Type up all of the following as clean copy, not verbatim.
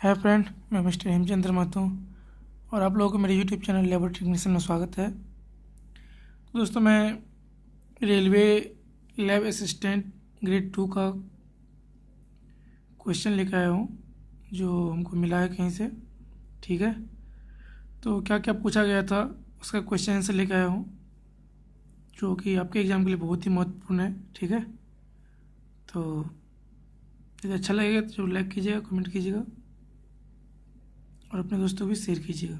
Hi friend, मैं mister Hemchandra Mahato और आप लोगों को मेरे यूट्यूब चैनल लेबर टेक्नीशियन में स्वागत है। तो दोस्तों, मैं रेलवे लैब असिस्टेंट ग्रेड 2 का क्वेश्चन लेकर आया हूँ जो हमको मिला है कहीं से। ठीक है, तो क्या क्या पूछा गया था उसका क्वेश्चन आंसर लेकर आया हूँ जो कि आपके एग्ज़ाम के लिए बहुत ही महत्वपूर्ण है। ठीक है, तो यदि अच्छा लगेगा तो लाइक कीजिएगा, कमेंट कीजिएगा और अपने दोस्तों को भी शेयर कीजिएगा।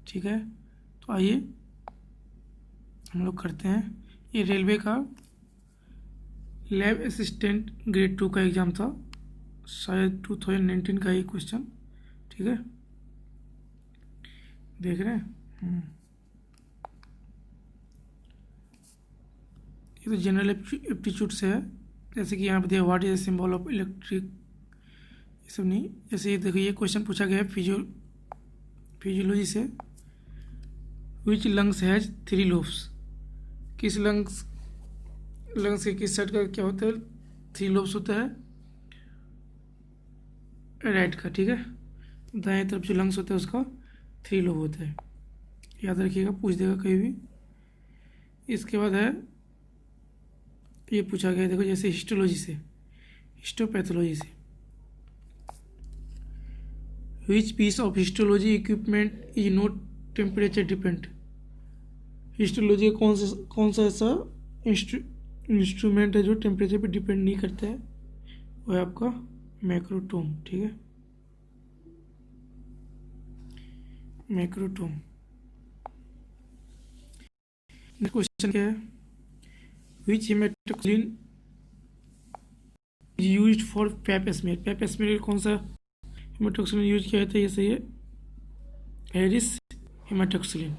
ठीक है, तो आइए हम लोग करते हैं। ये रेलवे का लैब असिस्टेंट ग्रेड 2 का एग्ज़ाम था, शायद 2019 का ये क्वेश्चन। ठीक है, देख रहे हैं। ये तो जनरल एप्टीट्यूड से है, जैसे कि यहाँ पे दिया what is the symbol of electric, ये सब नहीं। जैसे ये देखो, ये क्वेश्चन पूछा गया है फिजियोलॉजी से। विच लंग्स हैज 3 लोब्स, किस लंग्स के किस साइड का क्या होता है 3 लोब्स होता है, राइट का। ठीक है, दाएं तरफ जो लंग्स होता है उसका 3 लोब होता है, याद रखिएगा, पूछ देगा कहीं भी। इसके बाद है, ये पूछा गया देखो, जैसे हिस्टोलॉजी से, हिस्टोपैथोलॉजी से, which piece of histology equipment is not temperature depend. Histology का कौन सा ऐसा इंस्ट्रूमेंट है जो टेम्परेचर पे डिपेंड नहीं करता है, वो है आपका मैक्रोटोम। ठीक है, मैक्रोटोम। क्वेश्चन क्या है, which hematoxylin is used for Pap smear. Pap smear कौन सा हेमाटोक्सिलिन यूज किया जाता है, ये सही है, हैरिस हेमाटोक्सिलिन।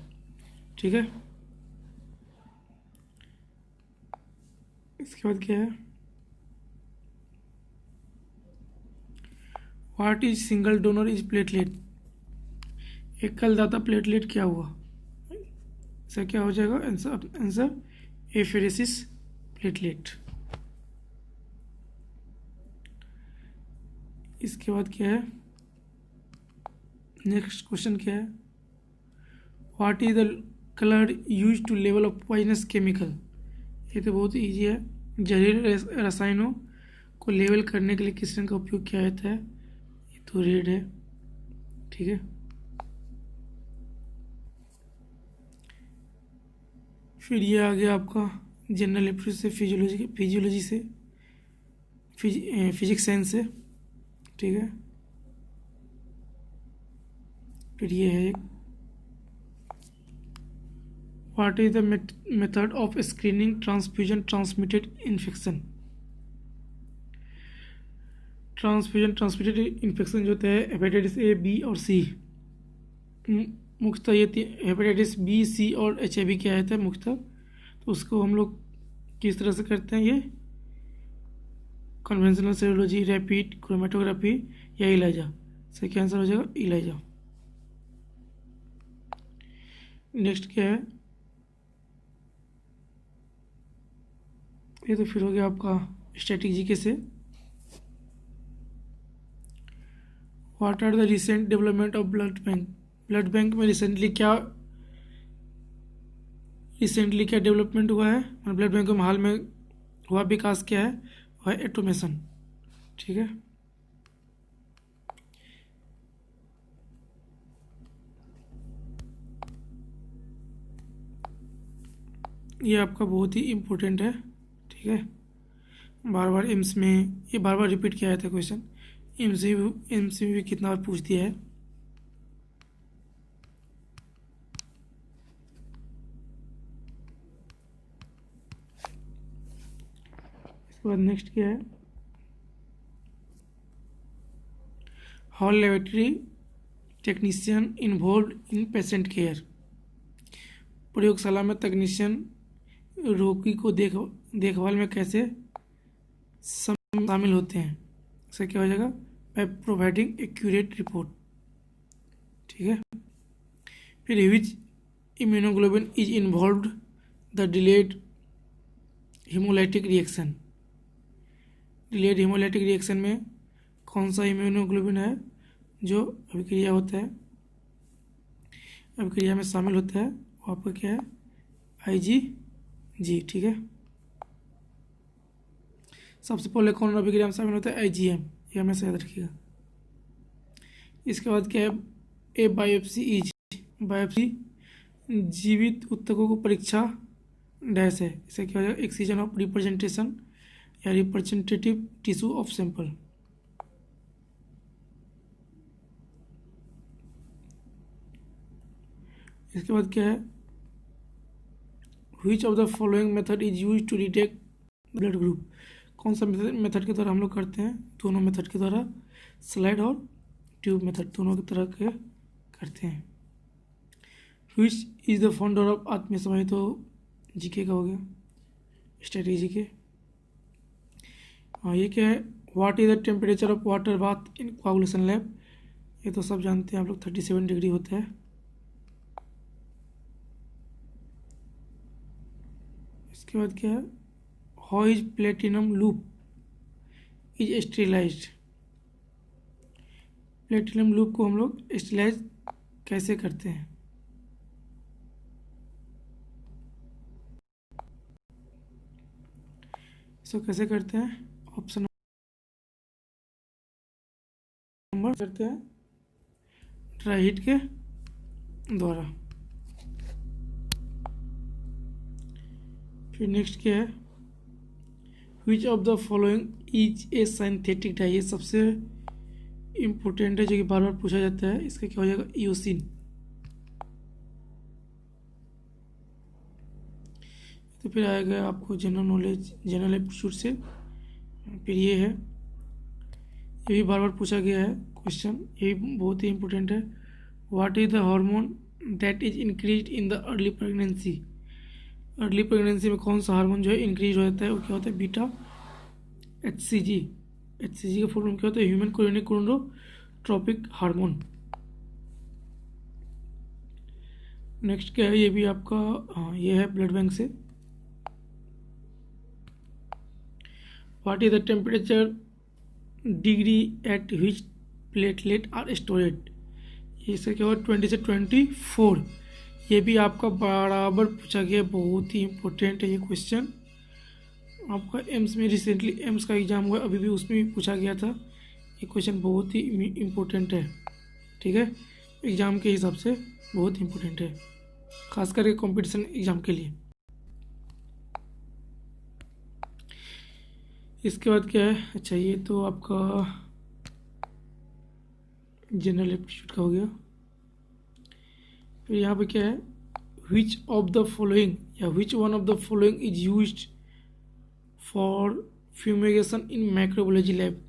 ठीक है, इसके बाद क्या है, what is single donor is platelet. एकल दाता प्लेटलेट क्या हुआ, इसका क्या हो जाएगा आंसर एफेरेसिस प्लेटलेट। इसके बाद क्या है, नेक्स्ट क्वेश्चन क्या है, what is the colour use to लेवल ऑफ पॉइजनस केमिकल। ये तो बहुत ईजी है, जहरीले रसायनों को लेवल करने के लिए किस रंग का उपयोग किया जाता है, ये तो रेड है। ठीक है, फिर ये आ गया आपका जनरल एप्टीट्यूड से, फिजियोलॉजी से, फिजिक्स साइंस से। ठीक है, फिर ये है, what is the method of screening transfusion transmitted infection. Transfusion transmitted infection जो होता है हेपेटाइटिस ए, बी और सी, मुख्यतः ये हेपेटाइटिस बी, सी और HIV क्या आता है मुख्यतः, तो उसको हम लोग किस तरह से करते हैं, ये कन्वेंशनल सेरोलॉजी, रैपिड क्रोमेटोग्राफी या इलाइजा। सही आंसर हो जाएगा इलाइजा। नेक्स्ट क्या है, ये तो फिर हो गया आपका स्टैटिक जीके से। What are the recent development of blood bank. Blood bank में रिसेंटली क्या डेवलपमेंट हुआ है, और ब्लड बैंक में हाल में हुआ विकास क्या है, वह है ऑटोमेशन। ठीक है, ये आपका बहुत ही इम्पोर्टेंट है। ठीक है, बार बार एम्स में ये बार बार रिपीट किया जाता है क्वेश्चन, एम्स में भी कितना बार पूछ दिया है। इसके बाद नेक्स्ट क्या है, hall laboratory technician involve in patient care. प्रयोगशाला में तकनीशियन रोगी को देखभाल में कैसे शामिल होते हैं, इसका क्या हो जाएगा, बाय प्रोवाइडिंग एक्यूरेट रिपोर्ट। ठीक है, फिर which immunoglobulin is involved the delayed hemolytic reaction. Delayed hemolytic reaction में कौन सा इम्यूनोग्लोबिन है जो अभिक्रिया होता है, अभिक्रिया में शामिल होता है, वो आपका क्या है, IgG, ठीक है। सबसे पहले कौन अभिक्रिया में शामिल होता है, IgM, ये हमेशा याद रखिएगा। इसके बाद क्या है, ए बायोप्सी इज, बायोप्सी जीवित ऊतकों को परीक्षा डैश है, इसे क्या हो जाएगा, एक्सचेंज ऑफ रिप्रेजेंटेशन या रिप्रेजेंटेटिव टिश्यू ऑफ सैंपल। इसके बाद क्या है, which of the following method is use to detect blood group, कौन सा मेथड के द्वारा हम लोग करते हैं, दोनों मेथड के द्वारा, स्लाइड और ट्यूब मेथड, दोनों की तरह के करते हैं। Which is the founder of आत्मीय समाज, तो जीके का हो गया, स्ट्रेटेजी के। हाँ, ये क्या है, what is the temperature of water bath in coagulation lab, ये तो सब जानते हैं आप लोग, 37 डिग्री होता है। इसके बाद क्या है, how is platinum loop is sterilised, platinum loop को हम लोग स्टेरिलाइज कैसे करते हैं। इसको कैसे करते हैं, ऑप्शन नंबर करते हैं ड्राई हीट के द्वारा। फिर नेक्स्ट क्या है, which of the following is a synthetic die, ये सबसे इम्पोर्टेंट है जो कि बार बार पूछा जाता है, इसका क्या हो जाएगा, ईओसिन। तो फिर आएगा आपको जनरल नॉलेज, जनरल एप्टीट्यूड से, फिर ये है, ये भी बार बार पूछा गया है क्वेश्चन, ये भी बहुत ही इम्पोर्टेंट है। What is the hormone that is increase in the early pregnancy, early pregnancy में कौन सा हार्मोन जो है इंक्रीज हो जाता है, वो क्या होता है, बीटा HCG, HCG का फुल फॉर्म क्या होता है, human chorionic gonadotropic hormone. Next क्या है, ये भी आपका, हाँ ये है ब्लड बैंक से, what is the temperature degree at which platelet are stored, इसका क्या होगा, 20 से 24, ये भी आपका बराबर पूछा गया, बहुत ही इंपॉर्टेंट है ये क्वेश्चन। आपका एम्स में रिसेंटली एम्स का एग्ज़ाम हुआ, अभी भी उसमें भी पूछा गया था, ये क्वेश्चन बहुत ही इम्पोर्टेंट है, ठीक है, एग्ज़ाम के हिसाब से बहुत इम्पोर्टेंट है, खास करके कंपटीशन एग्ज़ाम के लिए। इसके बाद क्या है, अच्छा ये तो आपका जनरल एप्टीट्यूड का हो गया। फिर यहाँ पे क्या है, व्हिच ऑफ द फॉलोइंग या which one of the following is used for fumigation in microbiology lab,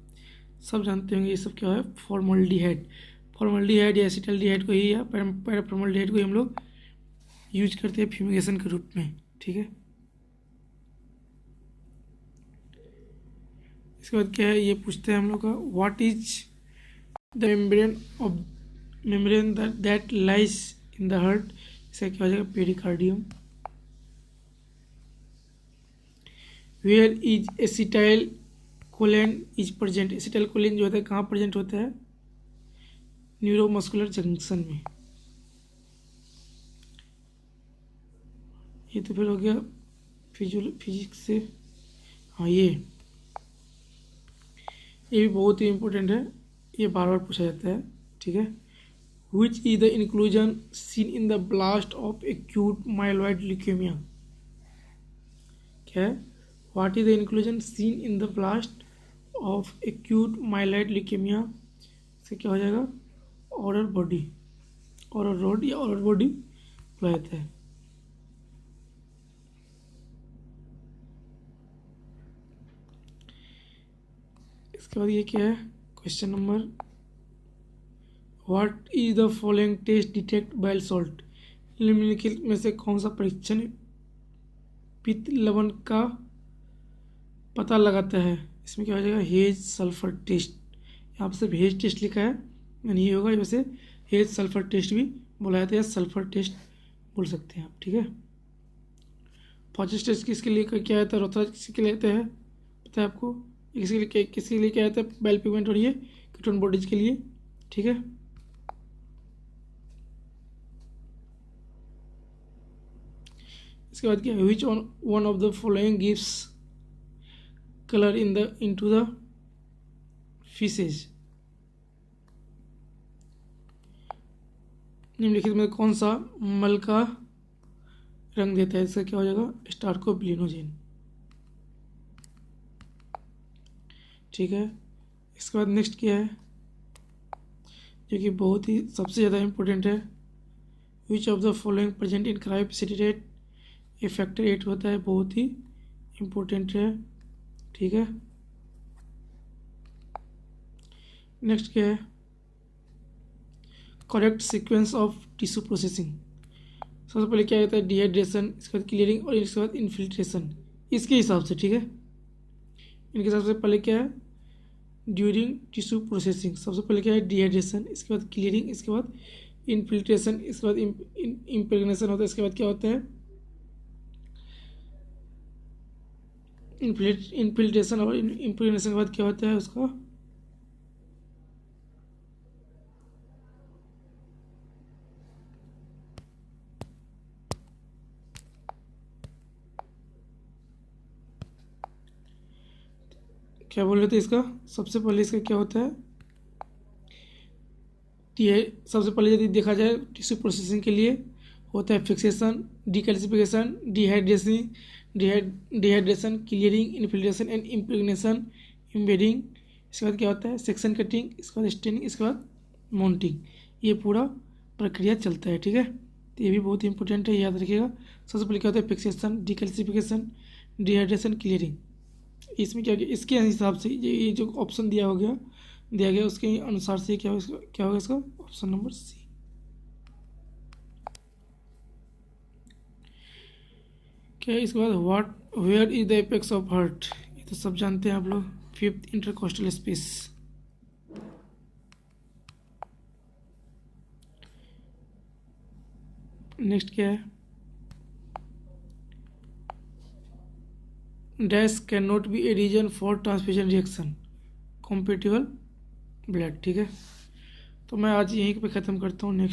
सब जानते होंगे ये सब क्या है, फॉर्मल्डिहाइड, फॉर्मल्डिहाइड या एसिटल्डिहाइड को ही या पैराफॉर्मल्डिहाइड को ही हम लोग यूज करते हैं फ्यूमिगेशन के रूप में, ठीक है। इसके बाद क्या है, ये पूछते हैं हम लोग का, what is the membrane that lies in the heart, इसका क्या हो जाएगा, pericardium. Where is acetyl choline is present, acetyl choline जो होता है कहाँ प्रेजेंट होता है, न्यूरोमस्कुलर जंक्शन में। ये तो फिर हो गया फिजिक्स से। हाँ ये भी बहुत ही इम्पोर्टेंट है, ये बार बार पूछा जाता है, ठीक है। Which is the inclusion seen in the blast of acute myeloid leukemia, क्या है, what is the inclusion seen in the blast of acute myeloid leukemia, से क्या हो जाएगा, ऑरर बॉडी, ऑरर रोड या ऑरर बॉडी बोला जाता है। इसके बाद ये क्या है, question number, what is the following test detect bile salt, निम्नलिखित में से कौन सा परीक्षण पित्त लवण का पता लगाता है, इसमें क्या हो जाएगा, हेज सल्फर टेस्ट, यहाँ पर सिर्फ हेज टेस्ट लिखा है, यानी ये होगा, वैसे हेज सल्फर टेस्ट भी बोला जाता है, सल्फर टेस्ट बोल सकते हैं आप, ठीक है। फॉचेस टेस्ट किसके लिए क्या आता है, रोथा किसके लिए आता है पता है आपको, किसके लिए क्या आता है, बाइल पिगमेंट और ये कीटोन बॉडीज के लिए, ठीक है। इसके बाद क्या है, which one of the following gives colour into the fishes. निम्नलिखित में कौन सा मल का रंग देता है? इसका क्या हो जाएगा, स्टार्कोबिलिनोजेन। ठीक है। इसके बाद नेक्स्ट क्या है, जो कि बहुत ही सबसे ज़्यादा इम्पोर्टेंट है, which of the following present in cryoprecipitate, ये फैक्टर 8 होता है, बहुत ही इम्पोर्टेंट है। ठीक है। नेक्स्ट क्या है, correct sequence of tissue processing. सबसे पहले क्या होता है, डिहाइड्रेशन, इसके बाद क्लियरिंग और इसके बाद इन्फिल्ट्रेशन, इसके हिसाब से। ठीक है। इनके हिसाब से पहले क्या है, ड्यूरिंग टिश्यू प्रोसेसिंग सबसे पहले क्या है, डिहाइड्रेशन, इसके बाद क्लियरिंग, इसके बाद इन्फिल्ट्रेशन, इसके बाद इम्प्रेगनेशन होता है। इसके बाद क्या होता है, इन्फिल्ट्रेशन और इम्प्रेगनेशन के बाद क्या होता है उसका क्या बोल रहे थे, इसका सबसे पहले इसका क्या होता है, ये सबसे पहले यदि देखा जाए टिश्यू प्रोसेसिंग के लिए होता है fixation, decalcification, dehydration, clearing, infiltration and impregnation, embedding. इसके बाद क्या होता है, सेक्शन कटिंग, इसके बाद स्टेनिंग, इसके बाद माउंटिंग। ये पूरा प्रक्रिया चलता है। ठीक है। तो ये भी बहुत इंपॉर्टेंट है, याद रखिएगा। सबसे पहले क्या होता है, फिक्सेशन, डिकैल्सिफिकेशन, डिहाइड्रेशन, क्लियरिंग। इसमें क्या, इसके हिसाब से ये जो ऑप्शन दिया गया उसके अनुसार से क्या होगा इसका ऑप्शन नंबर सी। क्या है इसके बाद, what where is the apex of heart, ये तो सब जानते हैं आप लोग, फिफ्थ इंटरकोस्टल स्पेस। नेक्स्ट क्या है, dash can not be a reason for transfusion reaction, compatible blood. ठीक है। तो मैं आज यहीं पे ख़त्म करता हूँ।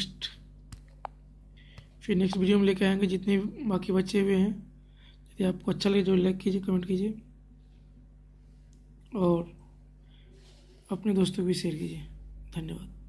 फिर नेक्स्ट वीडियो में लेके आएंगे जितने बाकी बचे हुए हैं। यदि आपको अच्छा लगे तो लाइक कीजिए, कमेंट कीजिए और अपने दोस्तों को भी शेयर कीजिए। धन्यवाद।